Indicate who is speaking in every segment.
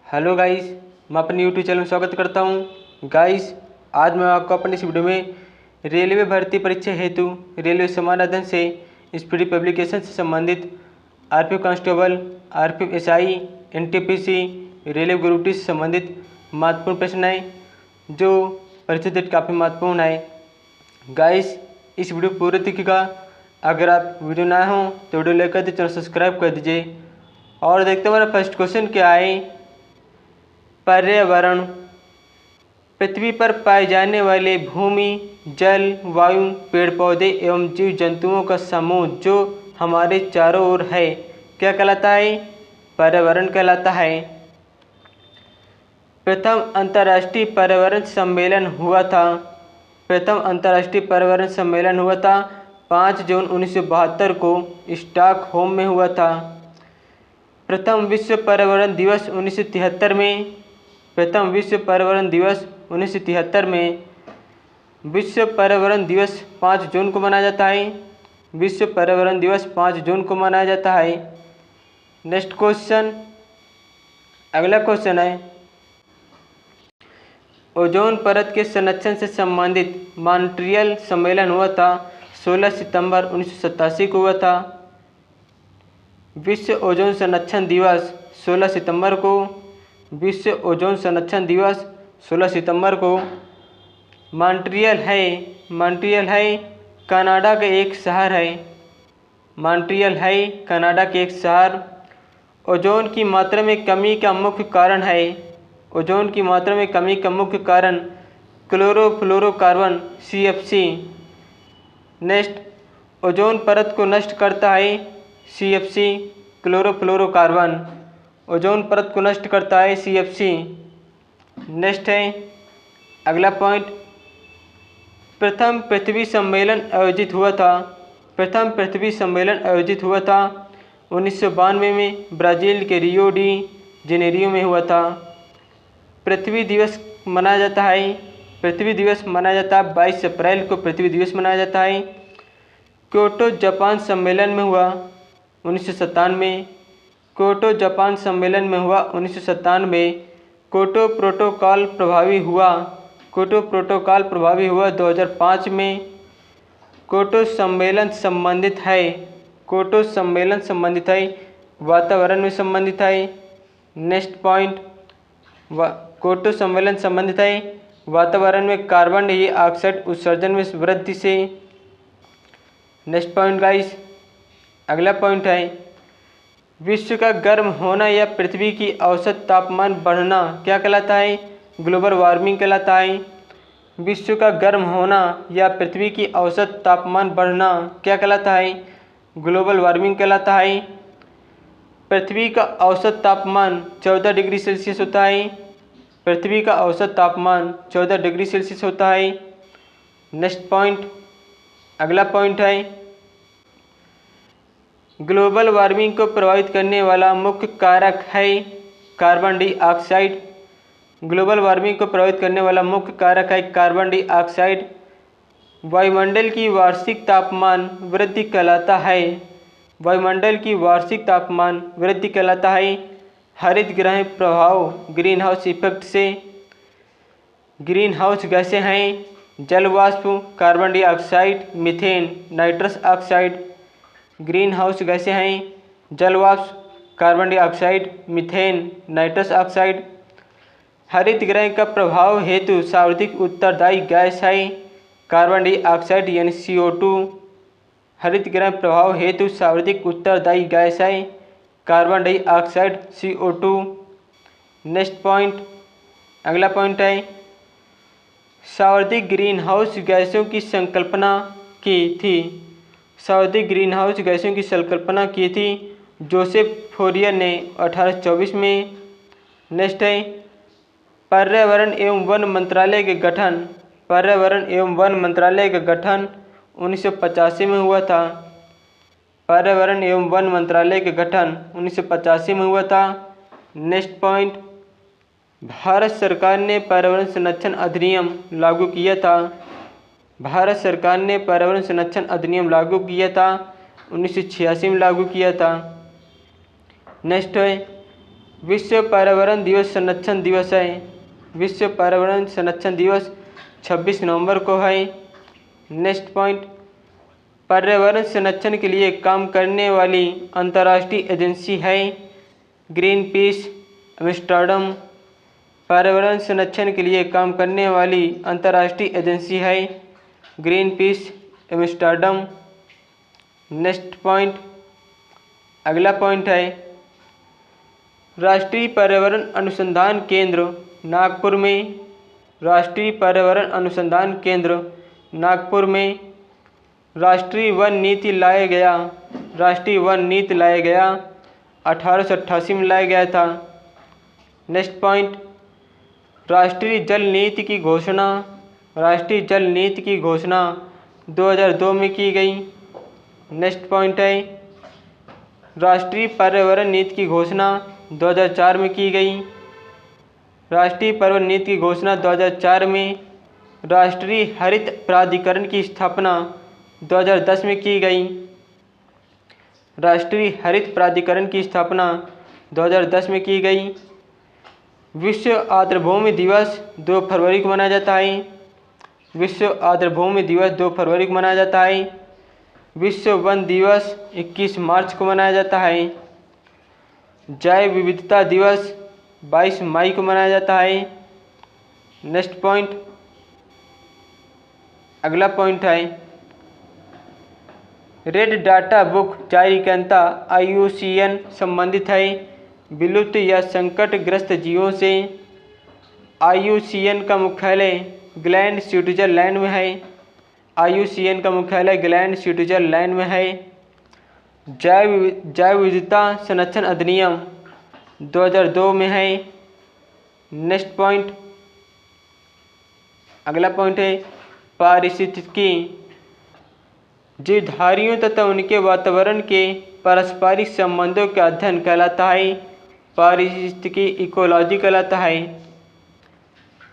Speaker 1: Hello guys, मैं अपने YouTube channel में स्वागत करता हूं। गाइस, आज मैं आपको अपनी इस वीडियो में रेलवे भर्ती परीक्षा हेतु रेलवे समान अध्ययन से स्पीडी पब्लिकेशन से संबंधित RPF constable, RPF SI, NTPC, railway group D से संबंधित महत्वपूर्ण प्रश्न हैं जो परीक्षा डेट काफ़ी महत्वपूर्ण है। गाइस, इस वीडियो पूरे देखिएगा। अगर आप वीडियो नए हों तो वीडियो लाइक कर दीजिए, चैनल सब्सक्राइब कर दीजिए। और देखते हैं हमारा फर्स्ट क्वेश्चन क्या है। पर्यावरण, पृथ्वी पर पाए जाने वाले भूमि, जल, वायु, पेड़ पौधे एवं जीव जंतुओं का समूह जो हमारे चारों ओर है, क्या कहलाता है? पर्यावरण कहलाता है। प्रथम अंतर्राष्ट्रीय पर्यावरण सम्मेलन हुआ था। प्रथम अंतर्राष्ट्रीय पर्यावरण सम्मेलन हुआ था 5 जून 1972 को स्टॉकहोम में हुआ था। प्रथम विश्व पर्यावरण दिवस 1973 में। प्रथम विश्व पर्यावरण दिवस 1973 में। विश्व पर्यावरण दिवस 5 जून को मनाया जाता है। विश्व पर्यावरण दिवस 5 जून को मनाया जाता है। नेक्स्ट क्वेश्चन, अगला क्वेश्चन है, ओजोन परत के संरक्षण से संबंधित मॉन्ट्रियल सम्मेलन हुआ था 16 सितंबर 1987 को हुआ था। विश्व ओजोन संरक्षण दिवस 16 सितंबर को। विश्व ओजोन संरक्षण दिवस 16 सितंबर को। मॉन्ट्रियल है कनाडा का एक शहर है। मॉन्ट्रियल है कनाडा के एक शहर। ओजोन की मात्रा में कमी का मुख्य कारण है। ओजोन की मात्रा में कमी का मुख्य कारण क्लोरोफ्लोरोकार्बन CFC। नेक्स्ट, ओजोन परत को नष्ट करता है CFC, क्लोरोफ्लोरोकार्बन। ओजोन परत को नष्ट करता है CFC। नेक्स्ट है अगला पॉइंट, प्रथम पृथ्वी सम्मेलन आयोजित हुआ था। प्रथम पृथ्वी सम्मेलन आयोजित हुआ था 1992 में ब्राज़ील के रियो डी जेनेरियो में हुआ था। पृथ्वी दिवस मनाया जाता है। पृथ्वी दिवस मनाया जाता है 22 अप्रैल को पृथ्वी दिवस मनाया जाता है। क्योटो जापान सम्मेलन में हुआ 1997। क्योटो जापान सम्मेलन में हुआ 1997। क्योटो प्रोटोकॉल प्रभावी हुआ। क्योटो प्रोटोकॉल प्रभावी हुआ 2005 में। क्योटो सम्मेलन संबंधित है। क्योटो सम्मेलन संबंधित है वातावरण में संबंधित है। नेक्स्ट पॉइंट, क्योटो सम्मेलन संबंधित है वातावरण में कार्बन डाइऑक्साइड उत्सर्जन में वृद्धि से। नेक्स्ट पॉइंट गाइस, अगला पॉइंट है, विश्व का गर्म होना या पृथ्वी की औसत तापमान बढ़ना क्या कहलाता है? ग्लोबल वार्मिंग कहलाता है। विश्व का गर्म होना या पृथ्वी की औसत तापमान बढ़ना क्या कहलाता है? ग्लोबल वार्मिंग कहलाता है। पृथ्वी का औसत तापमान 14 डिग्री सेल्सियस होता है। पृथ्वी का औसत तापमान 14 डिग्री सेल्सियस होता है। नेक्स्ट पॉइंट, अगला पॉइंट है, ग्लोबल वार्मिंग को प्रभावित करने वाला मुख्य कारक है कार्बन डाइऑक्साइड। ग्लोबल वार्मिंग को प्रभावित करने वाला मुख्य कारक है कार्बन डाइऑक्साइड। वायुमंडल की वार्षिक तापमान वृद्धि कहलाता है। वायुमंडल की वार्षिक तापमान वृद्धि कहलाता है हरित गृह प्रभाव ग्रीन हाउस इफेक्ट से। ग्रीन हाउस गैसें हैं जल वाष्प, carbon dioxide, methane, nitrous oxide. Green house गैसें हैं जल वाष्प, carbon dioxide, methane, nitrous oxide. हरित गृह का प्रभाव हेतु सर्वाधिक उत्तरदायी गैस है कार्बन डाइऑक्साइड यानी CO2। हरित गृह प्रभाव हेतु सर्वाधिक उत्तरदायी गैस है carbon dioxide CO2। Next point, अगला पॉइंट है, सर्वाधिक ग्रीन हाउस गैसों की संकल्पना की थी। सर्वाधिक ग्रीन हाउस गैसों की संकल्पना की थी जोसेफ फोरियर ने 1824 में। नेक्स्ट है, पर्यावरण एवं वन मंत्रालय के गठन। पर्यावरण एवं वन मंत्रालय का गठन 1985 में हुआ था। पर्यावरण एवं वन मंत्रालय के गठन 1985 में हुआ था। नेक्स्ट पॉइंट, भारत सरकार ने पर्यावरण संरक्षण अधिनियम लागू किया था। भारत सरकार ने पर्यावरण संरक्षण अधिनियम लागू किया था 1986 में लागू किया था। नेक्स्ट है, विश्व पर्यावरण दिवस संरक्षण दिवस है। विश्व पर्यावरण संरक्षण दिवस 26 नवंबर को है। नेक्स्ट पॉइंट, पर्यावरण संरक्षण के लिए काम करने वाली अंतर्राष्ट्रीय एजेंसी है ग्रीन पीस एम्स्टर्डम। पर्यावरण संरक्षण के लिए काम करने वाली अंतर्राष्ट्रीय एजेंसी है green peas Amsterdam. Next point, अगला पॉइंट है राष्ट्रीय पर्यावरण अनुसंधान केंद्र नागपुर में। राष्ट्रीय पर्यावरण अनुसंधान केंद्र नागपुर में राष्ट्रीय वन नीति लाया गया। राष्ट्रीय वन नीति लाया गया 1888 में लाया गया था। नेक्स्ट पॉइंट, राष्ट्रीय जल नीति की घोषणा। राष्ट्रीय जल नीति की घोषणा 2002 में की गई। नेक्स्ट पॉइंट है राष्ट्रीय पर्यावरण नीति की घोषणा 2004 में की गई। राष्ट्रीय पर्यावरण नीति की घोषणा 2004 में। राष्ट्रीय हरित प्राधिकरण की स्थापना 2010 में की गई। राष्ट्रीय हरित प्राधिकरण की स्थापना 2010 में की गई। विश्व आर्द्रभूमि दिवस 2 फरवरी को मनाया जाता है। विश्व आर्द्रभूमि दिवस 2 फरवरी को मनाया जाता है। विश्व वन दिवस 21 मार्च को मनाया जाता है। जैव विविधता दिवस 22 मई को मनाया जाता है। नेक्स्ट पॉइंट, अगला पॉइंट है रेड डाटा बुक जारीकर्ता IUCN संबंधित है विलुप्त या संकटग्रस्त जीवों से। IUCN का मुख्यालय ग्लैंड स्विट्जरलैंड में है। IUCN का मुख्यालय ग्लैंड स्विट्जरलैंड में है। जैव विविधता संरक्षण अधिनियम 2002 में है। नेक्स्ट पॉइंट, अगला पॉइंट है पारिस्थितिकी जीवधारियों तथा उनके वातावरण के पारस्परिक संबंधों का अध्ययन कहलाता है पारिस्थितिकी इकोलॉजी कहलाता है।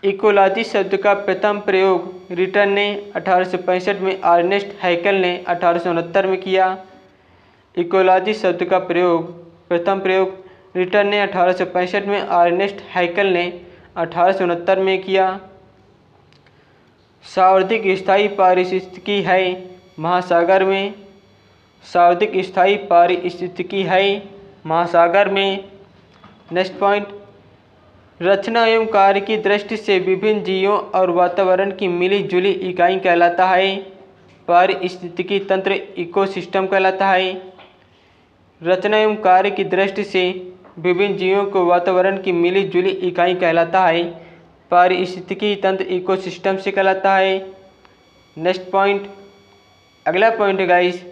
Speaker 1: इकोलॉजी शब्द का प्रथम प्रयोग रिटन ने 1865 में, अर्नेस्ट हैकेल ने 1869 में किया। इकोलॉजी शब्द का प्रथम प्रयोग रिटन ने 1865 में, अर्नेस्ट हैकेल ने 1869 में किया। सर्वाधिक स्थायी पारिस्थितिकी है महासागर में। सर्वाधिक स्थायी पारिस्थितिकी है महासागर में। नेक्स्ट पॉइंट, रचना एवं कार्य की दृष्टि से विभिन्न जीवों और वातावरण की मिली जुली इकाई कहलाता है पारिस्थितिकी तंत्र इकोसिस्टम कहलाता है। रचना एवं कार्य की दृष्टि से विभिन्न जीवों को वातावरण की मिली जुली इकाई कहलाता है पारिस्थितिकी तंत्र इकोसिस्टम से कहलाता है। नेक्स्ट पॉइंट, अगला पॉइंट है गाइस,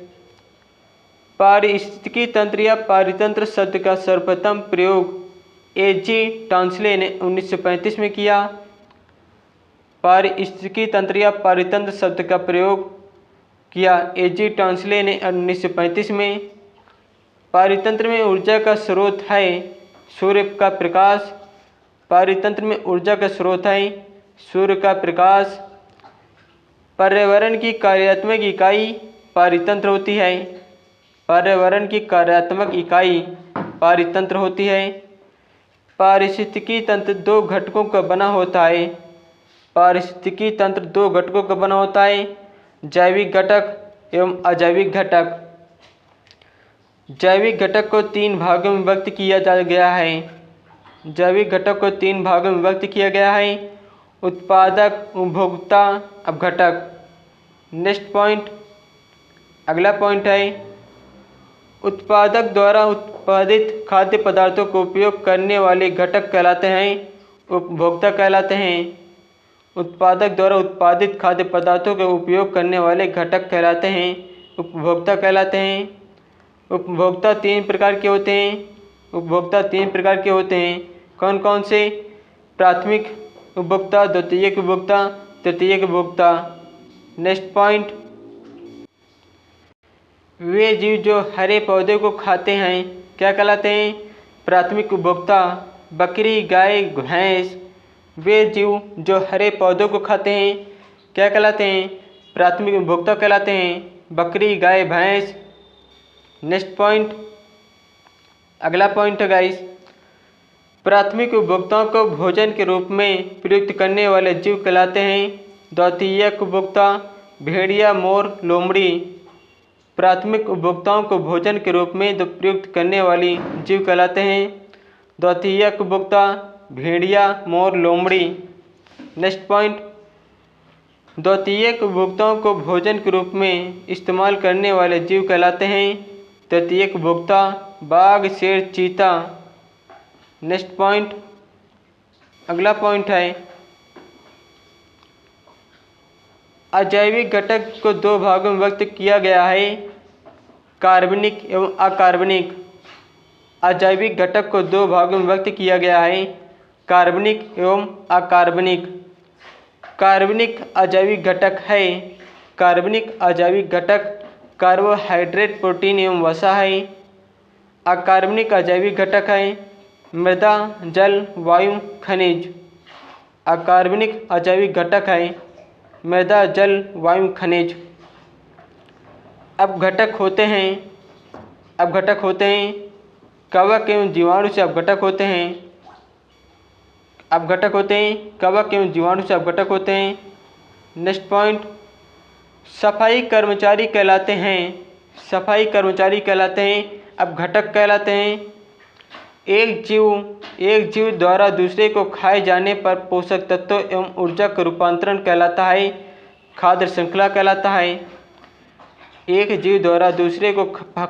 Speaker 1: पारिस्थितिकी तंत्र या पारितंत्र शब्द का सर्वप्रथम प्रयोग A.G. टॉन्सले ने 1935 में किया। पारिस्थितिकी तंत्र या पारितंत्र शब्द का प्रयोग किया A.G. टॉन्सले ने 1935 में। पारितंत्र में ऊर्जा का स्रोत है सूर्य का प्रकाश। पारितंत्र में ऊर्जा का स्रोत है सूर्य का प्रकाश। पर्यावरण की कार्यात्मक इकाई पारितंत्र होती है। पर्यावरण की कार्यात्मक इकाई पारितंत्र होती है। पारिस्थितिकी तंत्र 2 घटकों का बना होता है। पारिस्थितिकी तंत्र 2 घटकों का बना होता है, जैविक घटक एवं अजैविक घटक। जैविक घटक को 3 भागों में विभक्त किया गया है। जैविक घटक को 3 भागों में विभक्त किया गया है, उत्पादक, उपभोक्ता, अपघटक। नेक्स्ट पॉइंट, अगला पॉइंट है उत्पादक द्वारा उत्पादित खाद्य पदार्थों को उपयोग करने वाले घटक कहलाते हैं उपभोक्ता कहलाते हैं। उत्पादक द्वारा उत्पादित खाद्य पदार्थों के उपयोग करने वाले घटक कहलाते हैं उपभोक्ता कहलाते हैं। उपभोक्ता 3 प्रकार के होते हैं। उपभोक्ता 3 प्रकार के होते हैं। कौन कौन से? प्राथमिक उपभोक्ता, द्वितीयक उपभोक्ता, तृतीयक उपभोक्ता। नेक्स्ट पॉइंट, वे जीव जो हरे पौधे को खाते हैं क्या कहलाते हैं? प्राथमिक उपभोक्ता। बकरी, गाय, भैंस। वे जीव जो हरे पौधों को खाते हैं क्या कहलाते हैं? प्राथमिक उपभोक्ता कहलाते हैं। बकरी, गाय, भैंस। नेक्स्ट पॉइंट, अगला पॉइंट है गाइस, प्राथमिक उपभोक्ताओं को भोजन के रूप में प्रयुक्त करने वाले जीव कहलाते हैं द्वितीयक उपभोक्ता भेड़िया, मोर, लोमड़ी। प्राथमिक उपभोक्ताओं को भोजन के रूप में प्रयुक्त करने वाली जीव कहलाते हैं द्वितीयक उपभोक्ता भेड़िया, मोर, लोमड़ी। नेक्स्ट पॉइंट, द्वितीयक उपभोक्ताओं को भोजन के रूप में इस्तेमाल करने वाले जीव कहलाते हैं तृतीयक उपभोक्ता बाघ, शेर, चीता। नेक्स्ट पॉइंट, अगला पॉइंट है अजैविक घटक को दो भागों में व्यक्त किया गया है कार्बनिक एवं अकार्बनिक। अजैविक घटक को दो भागों में व्यक्त किया गया है कार्बनिक एवं अकार्बनिक। कार्बनिक अजैविक घटक है कार्बनिक अजैविक घटक कार्बोहाइड्रेट, प्रोटीन एवं वसा है। अकार्बनिक अजैविक घटक है मृदा, जल, वायु, खनिज। अकार्बनिक अजैविक घटक है मृदा, जल, वायु, खनिज। अब घटक होते हैं कवक एवं जीवाणु से अपघटक होते हैं। अपघटक होते हैं कवक एवं जीवाणु से अपघटक होते हैं। नेक्स्ट पॉइंट, सफाई कर्मचारी कहलाते हैं। सफाई कर्मचारी कहलाते हैं अपघटक कहलाते हैं। एक जीव द्वारा दूसरे को खाए जाने पर पोषक तत्वों एवं ऊर्जा का रूपांतरण कहलाता है खाद्य श्रृंखला कहलाता है। एक जीव द्वारा दूसरे को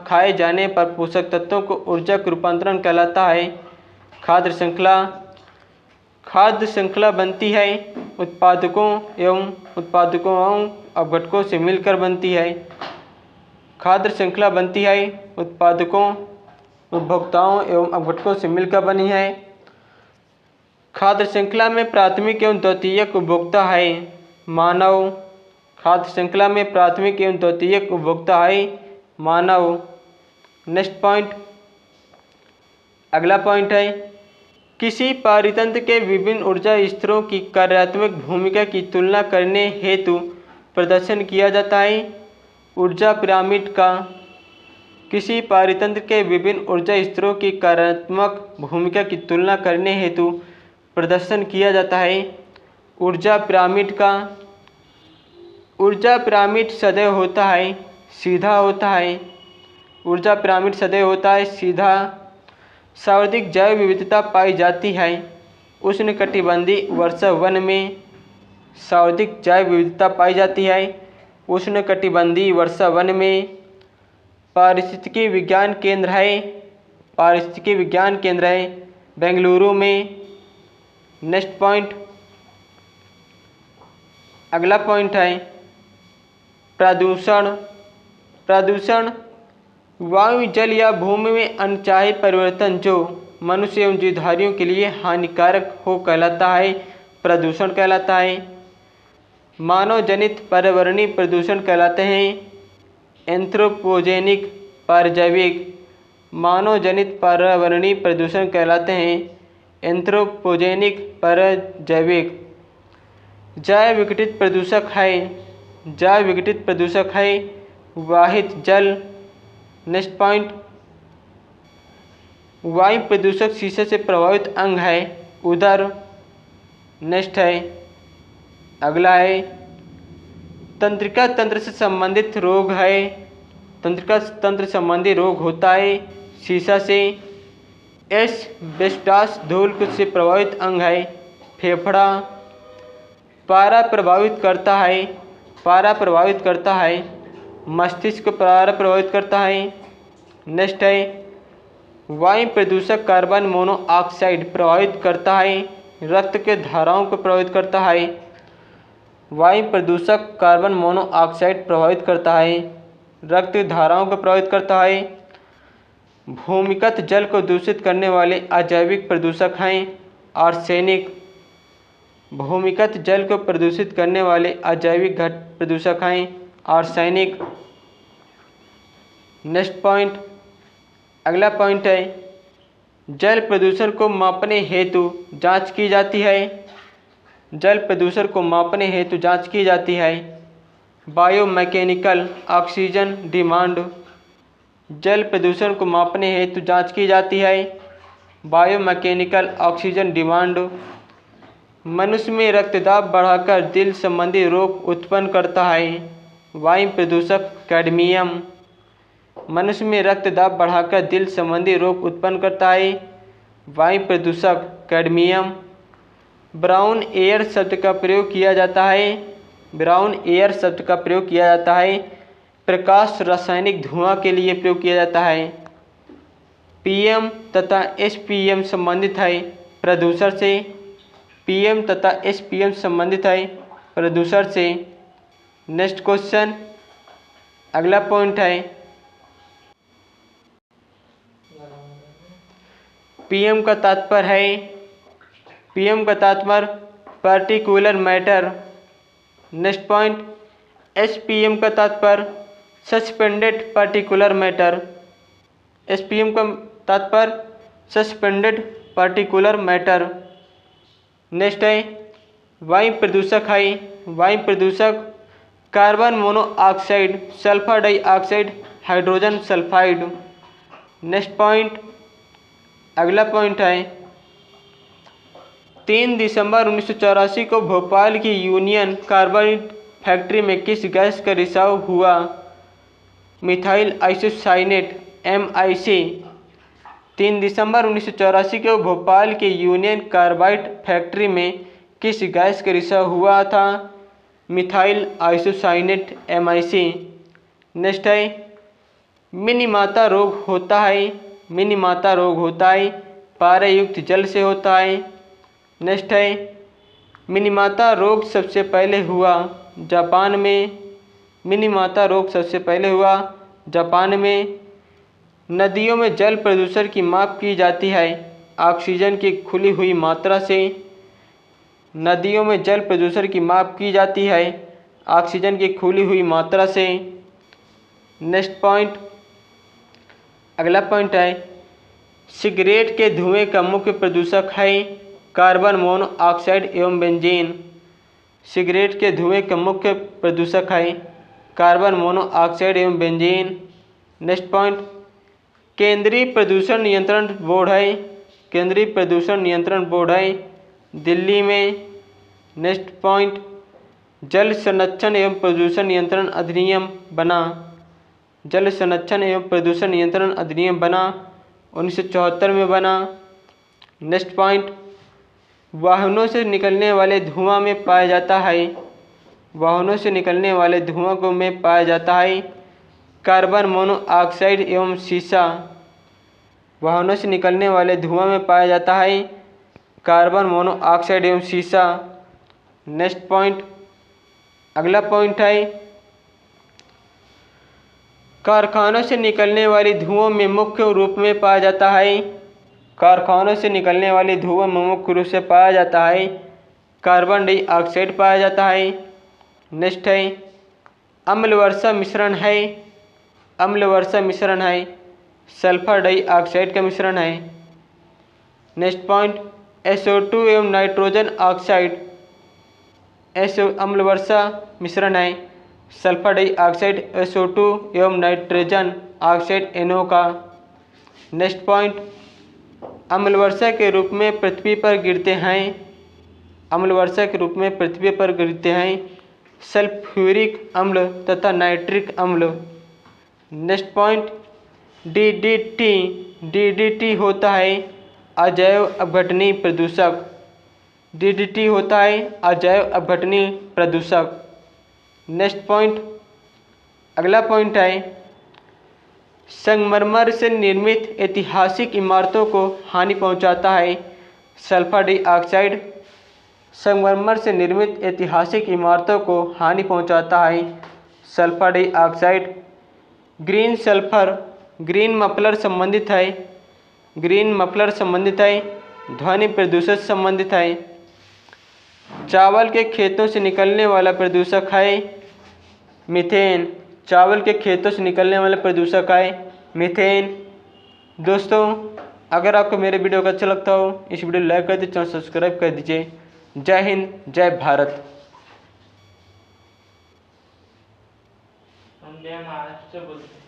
Speaker 1: खाए जाने पर पोषक तत्वों को ऊर्जा का रूपांतरण कहलाता है खाद्य श्रृंखला। खाद्य श्रृंखला बनती है उत्पादकों एवं अपघटकों से मिलकर बनती है। खाद्य श्रृंखला बनती है उत्पादकों, उपभोक्ताओं एवं अपघटकों से मिलकर बनी है। खाद्य श्रृंखला में प्राथमिक एवं द्वितीयक उपभोक्ता है मानव। खाद्य श्रृंखला में प्राथमिक एवं द्वितीयक उपभोक्ता है मानव। नेक्स्ट पॉइंट, अगला पॉइंट है किसी पारितंत्र के विभिन्न ऊर्जा स्तरों की कार्यात्मक भूमिका की तुलना करने हेतु प्रदर्शन किया जाता है ऊर्जा पिरामिड का। किसी पारितंत्र के विभिन्न ऊर्जा स्तरों की कार्यात्मक भूमिका की तुलना करने हेतु प्रदर्शन किया जाता है ऊर्जा पिरामिड का। ऊर्जा पिरामिड सदैव होता है सीधा होता है। ऊर्जा पिरामिड सदैव होता है सीधा। सर्वाधिक जैव विविधता पाई जाती है उष्णकटिबंधीय वर्षा वन में। सर्वाधिक जैव विविधता पाई जाती है उष्णकटिबंधीय वर्षा वन में। पारिस्थितिकी विज्ञान केंद्र है बेंगलुरु में। नेक्स्ट पॉइंट, अगला पॉइंट है प्रदूषण वायु, जल या भूमि में अनचाहे परिवर्तन जो मनुष्य एवं जीवधारियों के लिए हानिकारक हो कहलाता है प्रदूषण कहलाता है। मानव जनित पर्यावरणीय प्रदूषण कहलाते हैं एंथ्रोपोजेनिक पारजैविक। मानव जनित पर्यावरणीय प्रदूषण कहलाते हैं एंथ्रोपोजेनिक पारजैविक। जैव विघटित प्रदूषक है वाहित जल। नेक्स्ट पॉइंट, वायु प्रदूषक शीशे से प्रभावित अंग है उदर। नेक्स्ट है, अगला है तंत्रिका तंत्र से संबंधित रोग है। तंत्रिका तंत्र संबंधी रोग होता है शीशा से। एस्बेस्टॉस धूल से प्रभावित अंग है फेफड़ा। पारा प्रभावित करता है मस्तिष्क को पारा प्रभावित करता है। नेक्स्ट है वायु प्रदूषक कार्बन मोनोऑक्साइड प्रभावित करता है रक्त के धाराओं को प्रभावित करता है। वायु प्रदूषक कार्बन मोनोऑक्साइड प्रभावित करता है रक्त धाराओं को प्रभावित करता है। भूमिगत जल को दूषित करने वाले अजैविक प्रदूषक हैं आर्सेनिक। भूमिगत जल को प्रदूषित करने वाले अजैविक प्रदूषक हैं आर्सेनिक। नेक्स्ट पॉइंट, अगला पॉइंट है जल प्रदूषण को मापने हेतु जांच की जाती है। जल प्रदूषण को मापने हेतु जांच की जाती है बायोमैकेनिकल ऑक्सीजन डिमांड। जल प्रदूषण को मापने हेतु जांच की जाती है बायोमैकेनिकल ऑक्सीजन डिमांड। मनुष्य में रक्तदाब बढ़ाकर दिल संबंधी रोग उत्पन्न करता है। वायु प्रदूषक कैडमियम। मनुष्य में रक्तदाब बढ़ाकर दिल संबंधी रोग उत्पन्न करता है। वायु प्रदूषक कैडमियम। ब्राउन एयर शब्द का प्रयोग किया जाता है। ब्राउन एयर शब्द का प्रयोग किया जाता है प्रकाश रासायनिक धुआं के लिए प्रयोग किया जाता है। पीएम तथा एसपीएम संबंधित है प्रदूषण से। पीएम तथा एसपीएम संबंधित है प्रदूषण से। नेक्स्ट क्वेश्चन, अगला पॉइंट है पीएम का तात्पर्य है। पीएम का तात्पर्य particular matter. Next point, SPM का तात्पर्य सस्पेंडेड पार्टिकुलर मैटर। एसपीएम का तात्पर्य सस्पेंडेड पार्टिकुलर मैटर। नेक्स्ट है वायु प्रदूषक है। वायु प्रदूषक carbon monoxide, sulphur dioxide, hydrogen sulphide. Next point, अगला पॉइंट है 3 दिसंबर 1984 को भोपाल की यूनियन कार्बाइड फैक्ट्री में किस गैस का रिसाव हुआ? Methyl isocyanate MIC। 3 दिसंबर 1984 को भोपाल के यूनियन कार्बाइड फैक्ट्री में किस गैस का रिसाव हुआ था? Methyl isocyanate MIC। नेक्स्ट है मिनीमाता रोग होता है। मिनीमाता रोग होता है पारायुक्त जल से होता है। नेक्स्ट है मिनीमाता रोग सबसे पहले हुआ जापान में। मिनीमाता रोग सबसे पहले हुआ जापान में। नदियों में जल प्रदूषण की माप की जाती है ऑक्सीजन की खुली हुई मात्रा से। नदियों में जल प्रदूषण की माप की जाती है ऑक्सीजन की खुली हुई मात्रा से। नेक्स्ट पॉइंट, अगला पॉइंट है सिगरेट के धुएं का मुख्य प्रदूषक है कार्बन मोनोऑक्साइड एवं बेंजीन। सिगरेट के धुएं का मुख्य प्रदूषक है कार्बन मोनोऑक्साइड एवं बेंजीन। नेक्स्ट पॉइंट, केंद्रीय प्रदूषण नियंत्रण बोर्ड है। केंद्रीय प्रदूषण नियंत्रण बोर्ड है दिल्ली में। नेक्स्ट पॉइंट, जल संरक्षण एवं प्रदूषण नियंत्रण अधिनियम बना। जल संरक्षण एवं प्रदूषण नियंत्रण अधिनियम बना 1974 में बना। नेक्स्ट पॉइंट, वाहनों से निकलने वाले धुआं में पाया जाता है। वाहनों से निकलने वाले धुआं को में पाया जाता है कार्बन मोनोऑक्साइड एवं सीसा। वाहनों से निकलने वाले धुआं में पाया जाता है कार्बन मोनोऑक्साइड एवं सीसा। नेक्स्ट पॉइंट, अगला पॉइंट है कारखानों से निकलने वाली धुओं में मुख्य रूप में पाया जाता है। कारखानों से निकलने वाली धुओं में मुख्य रूप से पाया जाता है कार्बन डाइऑक्साइड पाया जाता है। नेक्स्ट है अम्ल वर्षा मिश्रण है। अम्ल वर्षा मिश्रण है सल्फर डाइऑक्साइड का मिश्रण है। नेक्स्ट पॉइंट, SO2 एवं नाइट्रोजन ऑक्साइड अम्ल वर्षा मिश्रण है सल्फर डाइऑक्साइड SO2 एवं नाइट्रोजन ऑक्साइड NO का। नेक्स्ट पॉइंट, अम्ल वर्षा के रूप में पृथ्वी पर गिरते हैं। अम्ल वर्षा के रूप में पृथ्वी पर गिरते हैं सल्फ्यूरिक अम्ल तथा नाइट्रिक अम्ल। नेक्स्ट पॉइंट, DDT होता है अजैव अपघटनीय प्रदूषक। DDT होता है अजैव अपघटनीय प्रदूषक। नेक्स्ट पॉइंट, अगला पॉइंट है संगमरमर से निर्मित ऐतिहासिक इमारतों को हानि पहुंचाता है सल्फर डाइऑक्साइड। संगमरमर से निर्मित ऐतिहासिक इमारतों को हानि पहुंचाता है sulphur dioxide. Green sulphur green muffler संबंधित है। ग्रीन मफलर संबंधित है ध्वनि प्रदूषण संबंधित है। चावल के खेतों से निकलने वाला प्रदूषक है मीथेन। चावल के खेतों से निकलने वाला प्रदूषक है मीथेन। दोस्तों, अगर आपको मेरे वीडियो का अच्छा लगता हो इस वीडियो लाइक कर दीजिए, चैनल सब्सक्राइब कर दीजिए। जय हिंद, जय भारत।
Speaker 2: हम जय महाराष्ट्र बोलते हैं।